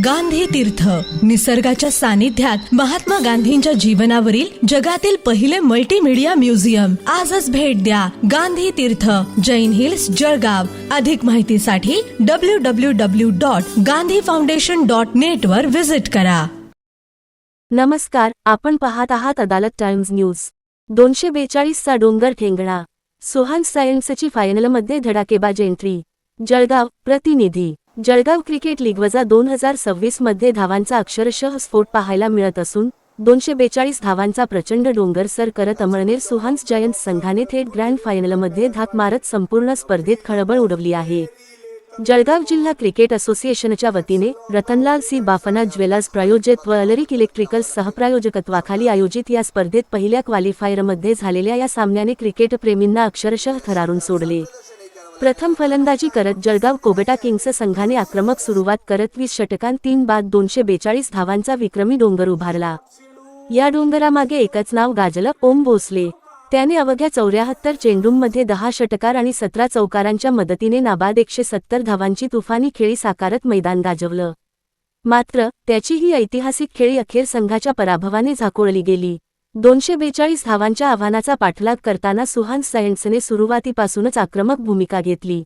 गांधी तीर्थ, निसर्गाच्या सानिध्यात महात्मा गांधींच्या जीवनावरील जगातील पहिले मल्टीमीडिया म्युझियम. आजच भेट द्या. गांधी तीर्थ, जैन हिल्स, जळगाव. अधिक माहितीसाठी www.gandhifoundation.net वर विजिट करा. नमस्कार, आपण पाहत आहात अदालत टाइम्स न्यूज. 242 चा डोंगर ठेंगणा. सुहास सायन्सची फायनलमध्ये धडाकेबाज एंट्री. जळगाव. प्रतिनिधी. जळगाव क्रिकेट लीग वजा 2026 मध्ये धावांचा अक्षरशः स्फोट पाहायला मिळत असून 242 धावांचा प्रचंड डोंगर सर करत अमळनेर सुहास जायंट्स संघाने थेट ग्रँड फायनलमध्ये धाक मारत संपूर्ण स्पर्धेत खळबळ उडवली आहे. जळगाव जिल्हा क्रिकेट असोसिएशनच्या वतीने रतनलाल सी बाफना ज्वेलर्स प्रायोजित व अलरिक इलेक्ट्रिकल्स सहप्रायोजकत्वाखाली आयोजित या स्पर्धेत पहिल्या क्वालिफायरमध्ये झालेल्या या सामन्याने क्रिकेटप्रेमींना अक्षरशः थरारून सोडले. प्रथम फलंदाजी करत जळगाव कोबटा किंग्स संघाने आक्रमक सुरुवात करत 20 षटकांत 3 बाद 242 धावांचा विक्रमी डोंगर उभारला. या डोंगरामागे एकच नाव गाजलं, ओम भोसले. त्याने अवघ्या 74 चेंडूंमध्ये 10 षटकार आणि 17 चौकारांच्या मदतीने नाबाद 170 धावांची तुफानी खेळी साकारत मैदान गाजवलं. मात्र त्याची ही ऐतिहासिक खेळी अखेर संघाच्या पराभवाने झाकोळली गेली. 242 धावांच्या आव्हानाचा पाठलाग करताना सुहास सायन्सने सुरुवातीपासूनच आक्रमक भूमिका घेतली.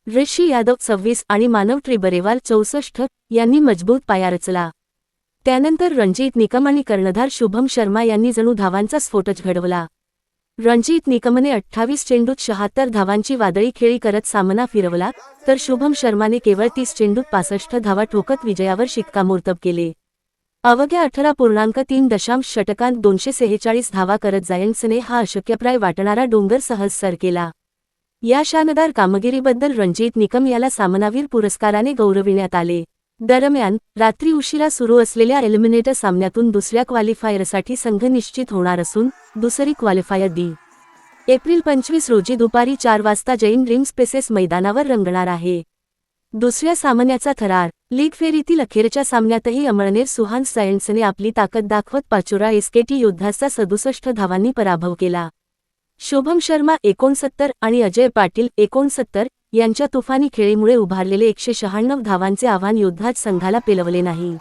ऋषी यादव 26 आणि मानव ट्रिबरेवाल 64 यांनी मजबूत पाया रचला. त्यानंतर रणजीत निकम आणि कर्णधार शुभम शर्मा यांनी जणू धावांचा स्फोटच घडवला. रणजीत निकमने 28 चेंडूत 76 धावांची वादळी खेळी करत सामना फिरवला, तर शुभम शर्माने केवळ 30 चेंडूत 65 धावा ठोकत विजयावर शिक्कामोर्तब केले. अवघ्या 18.3 षटकांत 246 धावा करत जायंट्सने हा अशक्यप्राय वाटणारा डोंगर सहज सर केला. या शानदार कामगिरीबद्दल रणजीत निकम याला सामनावीर पुरस्काराने गौरविण्यात आले. दरम्यान रात्री उशिरा सुरू असलेल्या एलिमिनेटर सामन्यातून दुसऱ्या क्वालिफायरसाठी संघ निश्चित होणार असून दुसरी क्वालिफायर एप्रिल 25 रोजी दुपारी 4 वाजता जैन ड्रीम स्पेसेस मैदानावर रंगणार आहे. दुसऱ्या सामन्याचा थरार. लीग फेरीतील अखेरच्या सामन्यातही अमळनेर सुहास सायन्सने आपली ताकद दाखवत पाचोरा एसकेटी योद्धाचा 67 धावांनी पराभव केला. शुभम शर्मा 69 आणि अजय पाटील 69 यांच्या तुफानी खेळीमुळे उभारलेले 196 धावांचे आव्हान योद्धाच संघाला पेलवले नाही.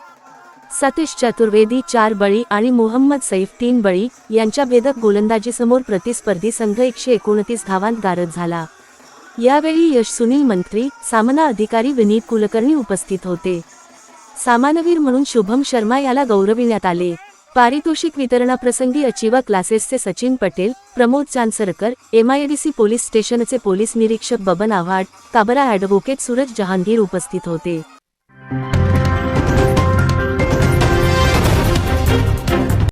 सतीश चतुर्वेदी 4 बळी आणि मोहम्मद सैफ 3 बळी यांच्या भेदक गोलंदाजीसमोर प्रतिस्पर्धी संघ 129 धावांत गारद झाला. यावेळी यश सुनील मंत्री, सामना अधिकारी विनीत कुलकर्णी उपस्थित होते. सामनावीर म्हणून शुभम शर्मा याला गौरविण्यात आले. पारितोषिक वितरणाप्रसंगी अचिवा क्लासेसचे सचिन पटेल, प्रमोद चांसरकर, MIDC पोलीस स्टेशनचे पोलीस निरीक्षक बबन आव्हाड, काबरा ॲडव्होकेट सूरज जहांगीर उपस्थित होते.